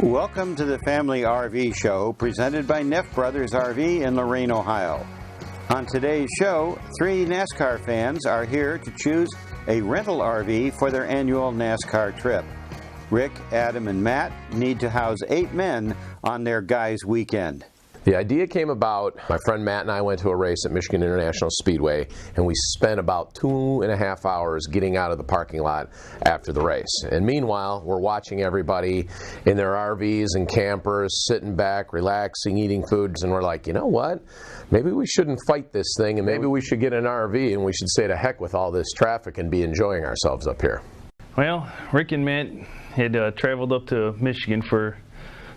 Welcome to the Family RV Show presented by Neff Brothers RV in Lorain, Ohio. On today's show, 3 NASCAR fans are here to choose a rental RV for their annual NASCAR trip. Rick, Adam, and Matt need to house 8 men on their guys' weekend. The idea came about, my friend Matt and I went to a race at Michigan International Speedway, and we spent about 2.5 hours getting out of the parking lot after the race. And meanwhile, we're watching everybody in their RVs and campers, sitting back, relaxing, eating foods, and we're like, you know what? Maybe we shouldn't fight this thing, and maybe we should get an RV, and we should say to heck with all this traffic and be enjoying ourselves up here. Well, Rick and Matt had traveled up to Michigan for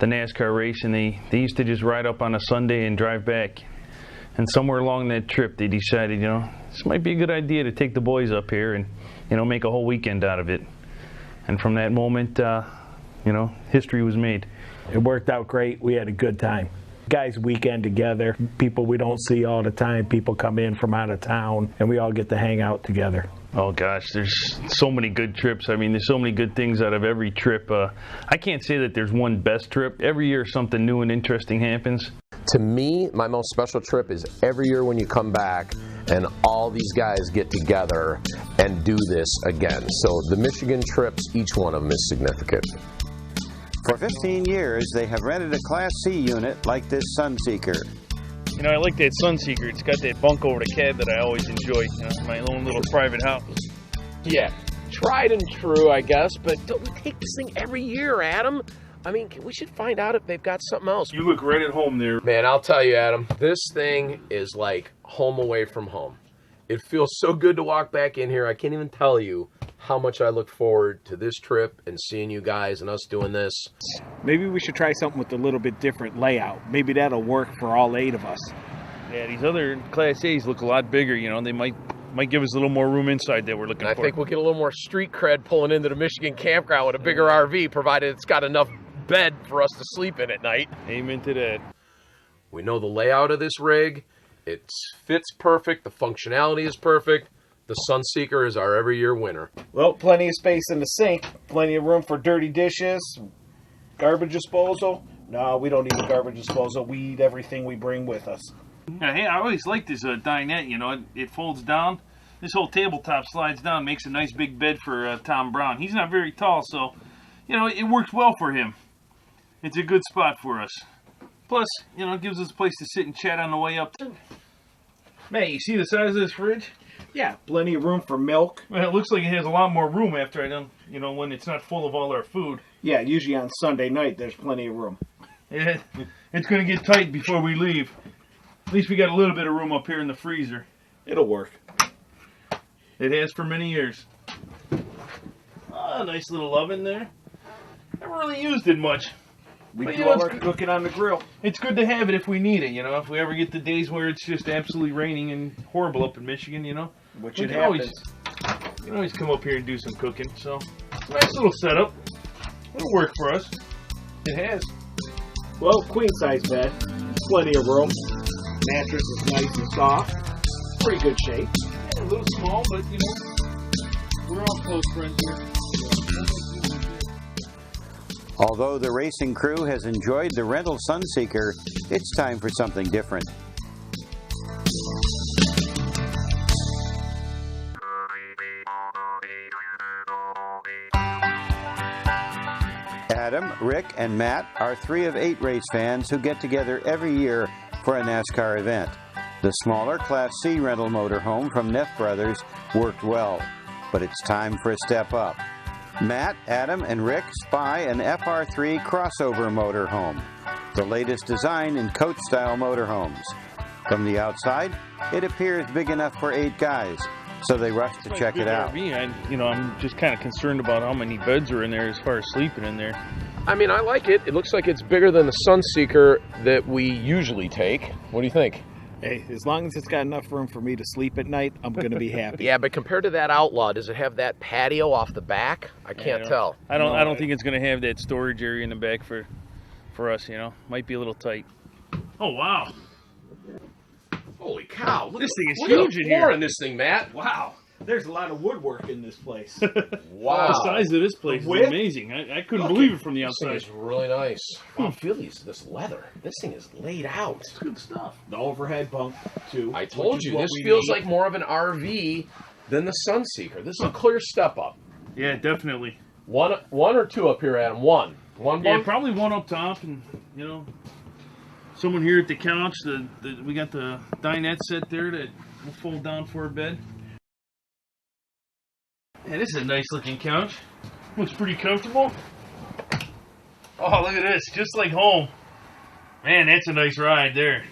the NASCAR race, and they used to just ride up on a Sunday and drive back. And somewhere along that trip they decided, this might be a good idea to take the boys up here and, make a whole weekend out of it. And from that moment, history was made. It worked out great. We had a good time. Guys weekend together, people we don't see all the time, people come in from out of town, and we all get to hang out together. Oh gosh, there's so many good trips. I mean, there's so many good things out of every trip. I can't say that there's one best trip. Every year something new and interesting happens. To me, my most special trip is every year when you come back and all these guys get together and do this again. So the Michigan trips, each one of them is significant. For 15 years, they have rented a Class C unit like this Sunseeker. I like that Sunseeker. It's got that bunk over the cab that I always enjoy. My own little private house. Yeah, tried and true, I guess, but don't we take this thing every year, Adam? I mean, we should find out if they've got something else. You look right at home there. Man, I'll tell you, Adam, this thing is like home away from home. It feels so good to walk back in here. I can't even tell you how much I look forward to this trip and seeing you guys and us doing this. Maybe we should try something with a little bit different layout. Maybe that'll work for all 8 of us. Yeah, these other Class A's look a lot bigger. They might give us a little more room inside that we're looking for. I think we'll get a little more street cred pulling into the Michigan campground with a bigger RV, provided it's got enough bed for us to sleep in at night. Amen to that. We know the layout of this rig. It fits perfect. The functionality is perfect. The Sunseeker is our every year winner. Well, plenty of space in the sink, plenty of room for dirty dishes, garbage disposal. No, we don't need a garbage disposal. We eat everything we bring with us. Yeah, hey, I always like this dinette. It folds down. This whole tabletop slides down, makes a nice big bed for Tom Brown. He's not very tall, so it works well for him. It's a good spot for us. Plus, it gives us a place to sit and chat on the way up. Man, you see the size of this fridge? Yeah, plenty of room for milk. Well, it looks like it has a lot more room after I done, when it's not full of all our food. Yeah, usually on Sunday night there's plenty of room. Yeah, it's going to get tight before we leave. At least we got a little bit of room up here in the freezer. It'll work. It has for many years. Oh, nice little oven there. Never really used it much. We do all our cooking on the grill. It's good to have it if we need it, if we ever get the days where it's just absolutely raining and horrible up in Michigan, Which it happens. We can always come up here and do some cooking, so nice little setup. It'll work for us. It has. Well, queen size bed, plenty of room. Mattress is nice and soft. Pretty good shape. Yeah, a little small, but we're all close friends here. Although the racing crew has enjoyed the rental Sunseeker, it's time for something different. Adam, Rick, and Matt are 3 of 8 race fans who get together every year for a NASCAR event. The smaller Class C rental motorhome from Neff Brothers worked well, but it's time for a step up. Matt, Adam, and Rick spy an FR3 crossover motorhome, the latest design in coach-style motorhomes. From the outside, it appears big enough for 8 guys, so they rush to check it out. I'm just kind of concerned about how many beds are in there as far as sleeping in there. I mean, I like it. It looks like it's bigger than the Sunseeker that we usually take. What do you think? Hey, as long as it's got enough room for me to sleep at night, I'm going to be happy. Yeah, but compared to that Outlaw, does it have that patio off the back? I can't tell. I don't think it's going to have that storage area in the back for us, Might be a little tight. Oh, wow. Holy cow. This thing is huge in here. In this thing, Matt. Wow. There's a lot of woodwork in this place. Wow. The size of this place is width? amazing. I couldn't believe it from the This thing outside. is really nice. Wow, feel this leather. This thing is laid out. It's good stuff. The overhead bunk, too. I told you, this feels like more of an RV than the Sunseeker. This is a clear step up. Yeah, definitely. One or two up here, Adam? One Yeah, bunk? probably one up top, and someone here at the couch. We got the dinette set there that will fold down for a bed. Yeah, this is a nice looking couch. Looks pretty comfortable. Oh, look at this, just like home. Man, that's a nice ride there.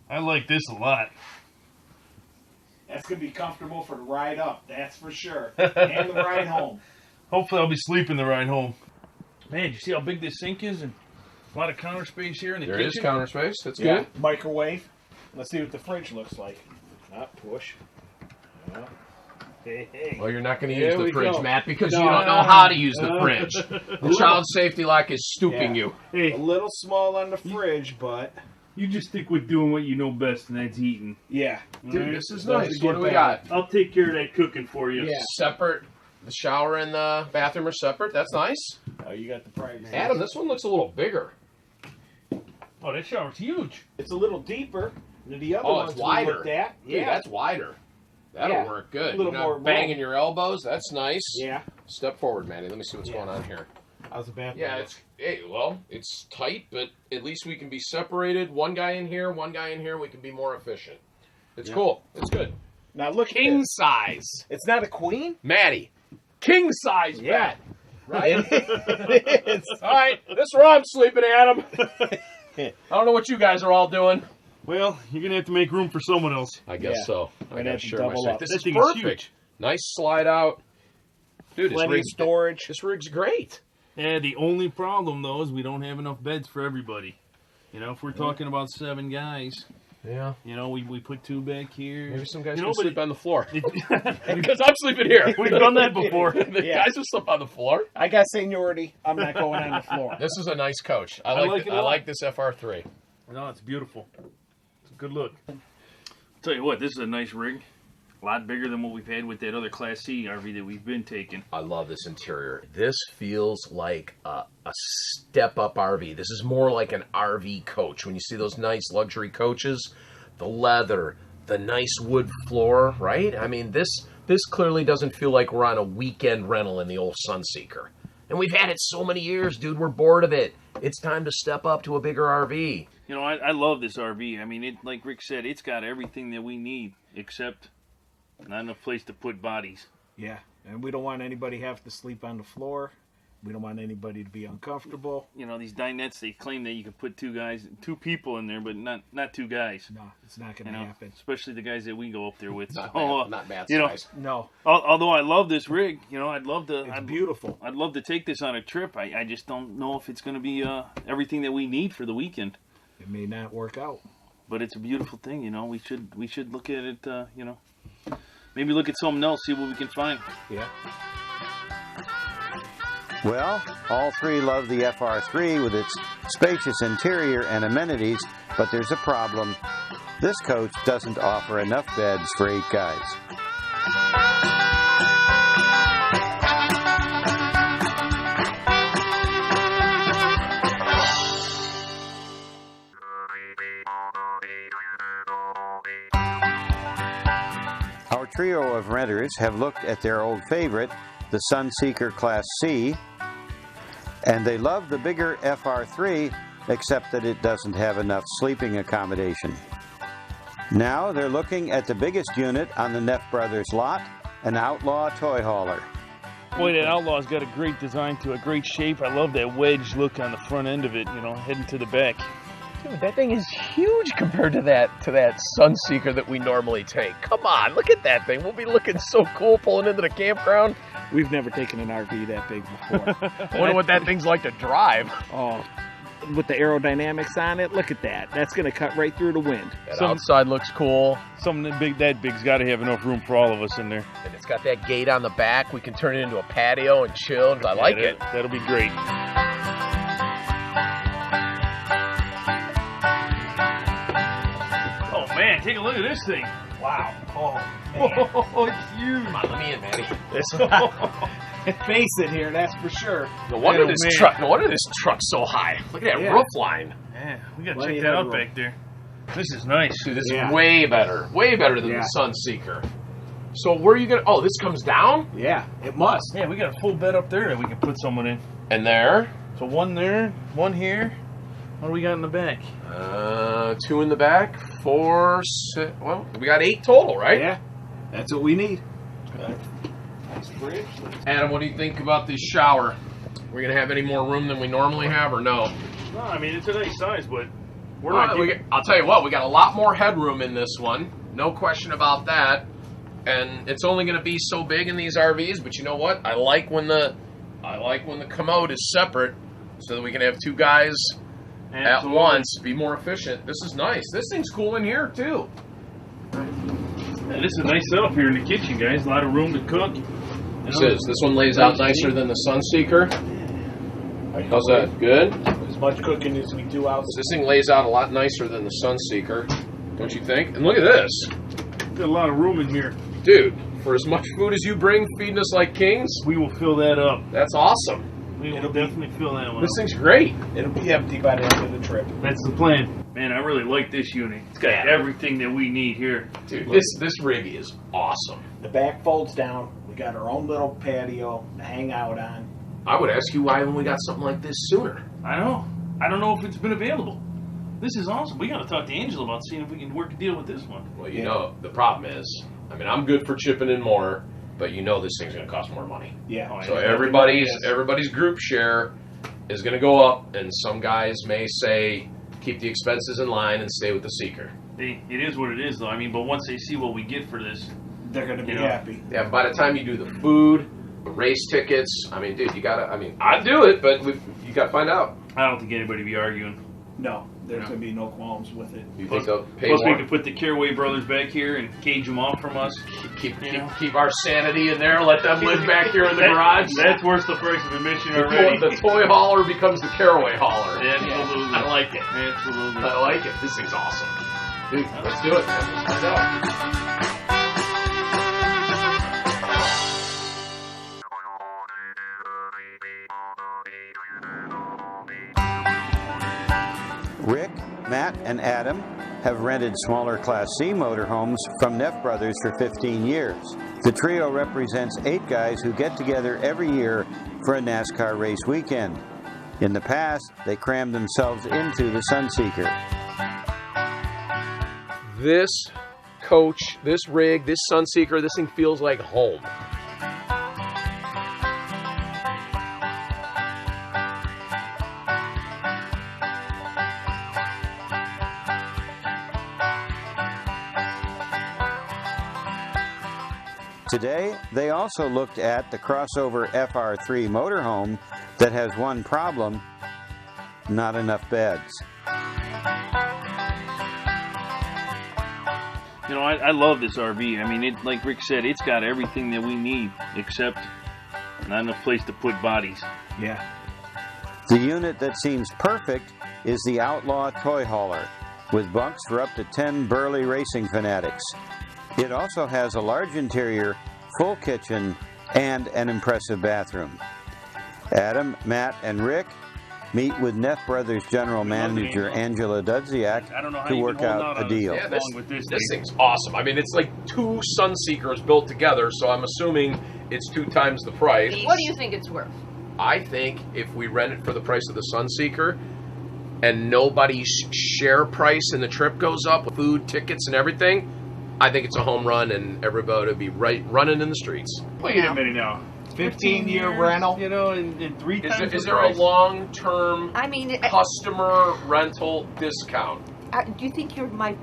I like this a lot. That's going to be comfortable for the ride up, that's for sure. And the ride home. Hopefully I'll be sleeping the ride home. Man, did you see how big this sink is? And a lot of counter space here in the There kitchen. is counter space. That's Yeah. good. Microwave. Let's see what the fridge looks like. Not push. Hey. Well, you're not going to There use the we fridge, go. Matt, because No, you don't know how to use the fridge. The child safety lock is stooping you. Hey, A little small on the fridge, but you just stick with doing what you know best, and that's eating. yeah. Dude, this is That's nice. a What good do we got? I'll take care of that cooking for you. Yeah. Separate. The shower and the bathroom are separate. That's nice. Oh, you got the privacy. Adam, this one looks a little bigger. Oh, that shower's huge. It's a little deeper than the other Oh, ones it's we wider. looked at. Dude, that's wider. That'll Yeah. work good. A little You're not more banging room. your elbows. That's nice. Yeah. Step forward, Manny. Let me see what's going on here. How's the bathroom? Yeah, it's tight, but at least we can be separated. One guy in here, one guy in here. We can be more efficient. It's cool. It's good. Now look at King this. size. It's not a queen? Maddie. King size Yeah. bed. Right? It is. All right, this is where I'm sleeping, Adam. I don't know what you guys are all doing. Well, you're gonna have to make room for someone else. I guess Yeah. so. I Might gotta have to share my double space. up. This That is thing is perfect. huge. Nice slide out. Dude, Plenty of storage. This rig's great. Yeah, the only problem though is we don't have enough beds for everybody. If we're talking about 7 guys, Yeah. we put 2 back here. Maybe some guys You can know, but sleep on the floor. it- Because I'm sleeping here. We've done that before. The Yeah. guys will sleep on the floor. I got seniority. I'm not going on the floor. This is a nice coach. I like like it a I lot. like this FR3. No, it's beautiful. It's a good look. Tell you what, this is a nice rig. A lot bigger than what we've had with that other Class C RV that we've been taking. I love this interior. This feels like a step-up RV. This is more like an RV coach. When you see those nice luxury coaches, the leather, the nice wood floor, right? I mean, this clearly doesn't feel like we're on a weekend rental in the old Sunseeker. And we've had it so many years, dude. We're bored of it. It's time to step up to a bigger RV. I love this RV. I mean, like Rick said, it's got everything that we need, except not enough place to put bodies. Yeah. And we don't want anybody have to sleep on the floor. We don't want anybody to be uncomfortable. These dinettes, they claim that you can put 2 people in there, but not 2 guys. No, it's not going to happen. Especially the guys that we go up there with. Not Matt's you know, guys. No. Although I love this rig, I'd love to. It's beautiful. I'd love to take this on a trip. I just don't know if it's going to be everything that we need for the weekend. It may not work out. But it's a beautiful thing, We should look at it, maybe look at something else, see what we can find. Yeah. Well, all 3 love the FR3 with its spacious interior and amenities, but there's a problem. This coach doesn't offer enough beds for 8 guys. Our trio of renters have looked at their old favorite, the Sunseeker Class C, and they love the bigger FR3, except that it doesn't have enough sleeping accommodation. Now they're looking at the biggest unit on the Neff Brothers lot, an Outlaw toy hauler. Boy, that Outlaw's got a great design to it, great shape. I love that wedge look on the front end of it, heading to the back. Dude, that thing is huge compared to that Sunseeker that we normally take. Come on, look at that thing. We'll be looking so cool pulling into the campground. We've never taken an RV that big before. I wonder what that thing's like to drive. Oh, with the aerodynamics on it, look at that. That's going to cut right through the wind. That outside looks cool. Something that big's got to have enough room for all of us in there. And it's got that gate on the back. We can turn it into a patio and chill. I like it. That'll be great. Oh man, take a look at this thing. Wow. Oh, man. Oh, it's huge. Come on, let me in, Manny. Face it here, that's for sure. No wonder Man, this man. truck. No wonder this truck's so high. Look at that Yeah. roof line. Yeah, we gotta Plenty check of that out headroom. back there. This is nice. Dude, this Yeah. is way better. Way better than Yeah. the Sunseeker. So where are you gonna? Oh, this comes down Yeah, it must. Yeah, we got a full bed up there that we can put someone in. and there. So one there, one here. What do we got in the back? 2 in the back, 4, 6. Well, we got 8 total, right? Yeah, that's what we need. Nice fridge. Adam, what do you think about this shower? We're gonna have any more room than we normally have, or no? No, I mean it's a nice size, but we're Well, not. I'll tell you what, we got a lot more headroom in this one. No question about that. And it's only going to be so big in these RVs, but you know what? I like when the commode is separate, so that we can have 2 guys at once, be more efficient. This is nice. This thing's cool in here too. Yeah, this is a nice setup here in the kitchen, guys. A lot of room to cook. This one lays out nicer than the Sunseeker. How's that? Good. As much cooking as we do out. This thing lays out a lot nicer than the Sunseeker, don't you think? And look at this. Got a lot of room in here. Dude, for as much food as you bring, feeding us like kings, We will fill that up. that's awesome. We will definitely fill that one This up. thing's great. It'll be empty by the end of the trip. That's the plan. Man, I really like this unit. It's got Yeah. everything that we need here. Dude, this rig is awesome. The back folds down. We got our own little patio to hang out on. I would ask you why haven't we got something like this sooner? I know. I don't know if it's been available. This is awesome. We got to talk to Angela about seeing if we can work a deal with this one. Well, you know, the problem is, I mean, I'm good for chipping in more, but you know this thing's going to cost more money. Yeah. Oh, So yeah. everybody's group share is going to go up, and some guys may say, keep the expenses in line and stay with the Seeker. It is what it is, though. I mean, but once they see what we get for this, They're going to be You know. happy. Yeah, by the time you do the food, the race tickets, I mean, dude, you got to, I mean, I'd do it, but you got to find out. I don't think anybody will be arguing. No, there's No. going to be no qualms with it. You think they'll pay Plus, more? we can put the Caraway brothers back here and cage them off from us. Keep our sanity in there, let them live back here in the garage. That's worth the price of admission The already. the toy hauler becomes the Caraway hauler. Absolutely. I like it. Absolutely. I like it. This thing's awesome. Dude, let's do it, man. Let's find out. Rick, Matt, and Adam have rented smaller Class C motorhomes from Neff Brothers for 15 years. The trio represents 8 guys who get together every year for a NASCAR race weekend. In the past, they crammed themselves into the Sunseeker. This coach, this rig, this Sunseeker, this thing feels like home. Today, they also looked at the crossover FR3 motorhome that has one problem: not enough beds. You know, I love this RV. I mean, it, like Rick said, it's got everything that we need, except not enough place to put bodies. Yeah. The unit that seems perfect is the Outlaw toy hauler, with bunks for up to 10 burly racing fanatics. It also has a large interior, full kitchen, and an impressive bathroom. Adam, Matt, and Rick meet with Neff Brothers General Manager Angela Dudziak I don't know how to you work can hold out out a on this. deal. Yeah, Along with this thing. thing's awesome. I mean, it's like 2 Sunseekers built together, so I'm assuming it's 2 times the price. What do you think it's worth? I think if we rent it for the price of the Sunseeker and nobody's share price in the trip goes up with food, tickets, and everything, I think it's a home run and everybody would be running in the streets. Wait a minute now. 15-year rental. You know, and 3 times Is the there a price. long-term I mean, customer rental discount? do you think you're my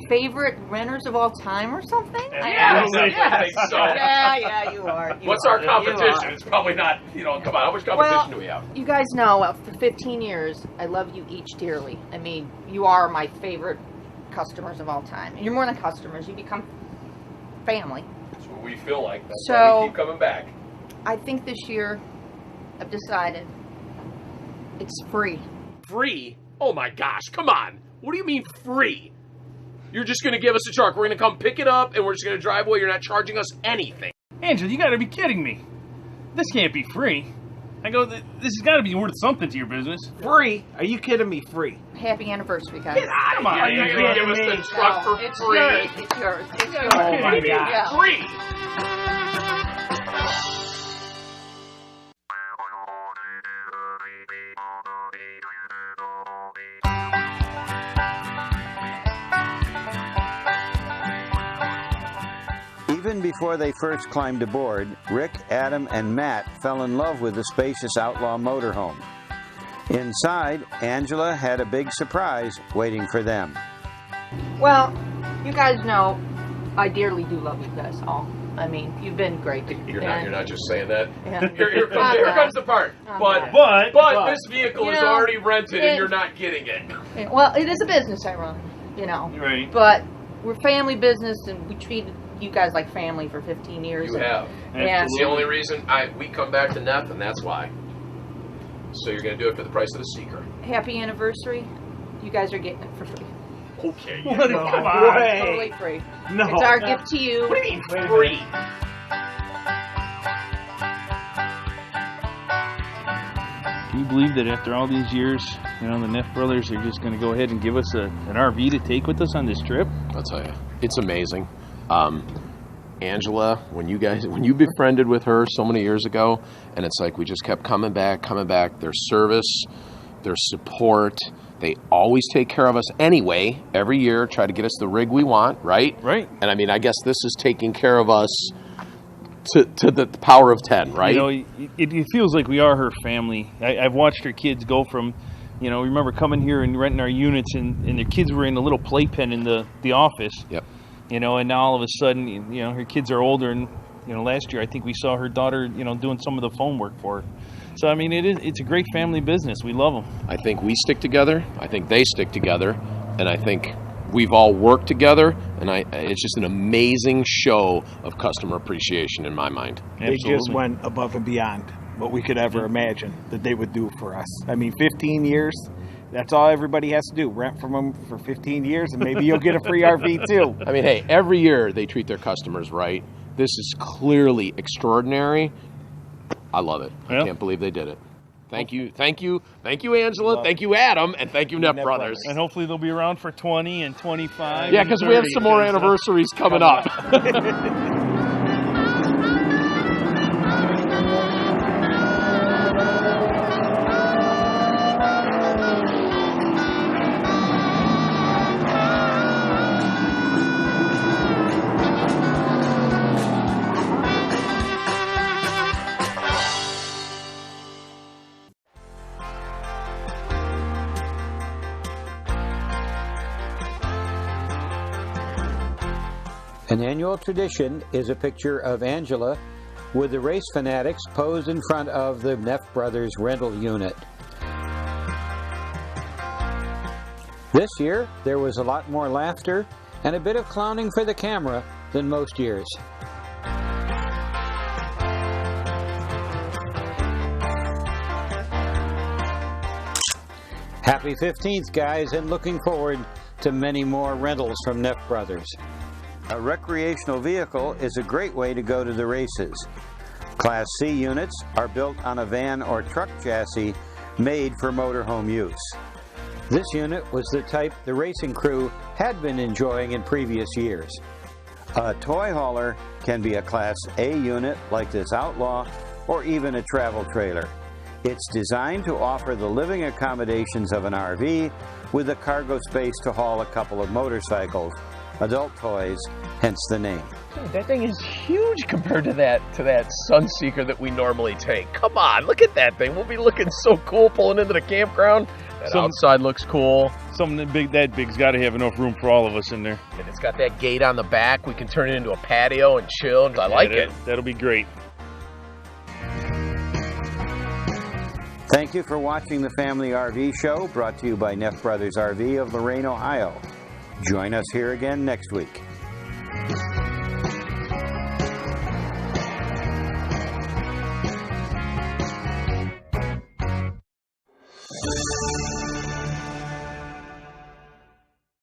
favorite renters of all time or something? Yes, I think so. Yeah, you are. You What's are. our You competition? are. It's probably not, come on, how much competition do we have? You guys know, for 15 years, I love you each dearly. I mean, you are my favorite customers of all time. You're more than customers. You become family. That's what we feel like. That's So- why we keep coming back. I think this year, I've decided it's free. Free? Oh my gosh, come on. What do you mean free? You're just going to give us a truck. We're going to come pick it up, and we're just going to drive away. You're not charging us anything. Angela, you got to be kidding me. This can't be free. I go, this has got to be worth something to your business. Free? Are you kidding me? Free? Happy anniversary, guys. Come on, you're going to give us the truck for It's free. yours. It's yours. It's yours. Oh my God, Yeah. free! Even before they first climbed aboard, Rick, Adam, and Matt fell in love with the spacious Outlaw motorhome. Inside, Angela had a big surprise waiting for them. Well, you guys know I dearly do love you guys all. I mean, you've been great. You're not just saying that. Yeah. Here comes the part. But this vehicle is already rented and you're not getting it. Well, it is a business I run, you know. Right. But we're family business, and we treated you guys like family for 15 years. You have. And It's the only reason we come back to Neff, and that's why. So you're going to do it for the price of the Seeker. happy anniversary. You guys are getting it for free. Okay. Come on. Totally free. No. It's our gift to you. What do you mean free? Can you believe that after all these years, you know, the Neff Brothers are just going to go ahead and give us an RV to take with us on this trip? I'll tell you, it's amazing. Angela, when you befriended with her so many years ago, and it's like we just kept coming back. Their service, their support, they always take care of us anyway, every year, try to get us the rig we want, right? Right. And I mean, I guess this is taking care of us to the power of 10, right? You know, it feels like we are her family. I've watched her kids go from, you know, remember coming here and renting our units, and their kids were in a little playpen in the office. Yep. You know, and now all of a sudden, you know, her kids are older, and, you know, last year I think we saw her daughter, you know, doing some of the phone work for her. So, I mean, it's a great family business. We love them. I think we stick together. I think they stick together. And I think we've all worked together. And it's just an amazing show of customer appreciation in my mind. They just went above and beyond what we could ever imagine that they would do for us. I mean, 15 years, that's all everybody has to do. Rent from them for 15 years, and maybe you'll get a free RV too. I mean, hey, every year they treat their customers right. This is clearly extraordinary. I love it. Yeah. I can't believe they did it. Thank you, Angela. Thank you, Adam, and thank you, Neff Brothers. And hopefully they'll be around for 20 and 25. Yeah, and because we have 30, some more because, anniversaries coming up. An annual tradition is a picture of Angela with the race fanatics posed in front of the Neff Brothers rental unit. This year, there was a lot more laughter and a bit of clowning for the camera than most years. Happy 15th, guys, and looking forward to many more rentals from Neff Brothers. A recreational vehicle is a great way to go to the races. Class C units are built on a van or truck chassis made for motorhome use. This unit was the type the racing crew had been enjoying in previous years. A toy hauler can be a Class A unit like this Outlaw, or even a travel trailer. It's designed to offer the living accommodations of an RV with the cargo space to haul a couple of motorcycles. Adult toys, hence the name. Dude, that thing is huge compared to that Sunseeker that we normally take. Come on, look at that thing. We'll be looking so cool pulling into the campground. That outside looks cool. Something that big's got to have enough room for all of us in there. And it's got that gate on the back. We can turn it into a patio and chill. I like it. That'll be great. Thank you for watching the Family RV Show, brought to you by Neff Brothers RV of Lorain, Ohio. Join us here again next week.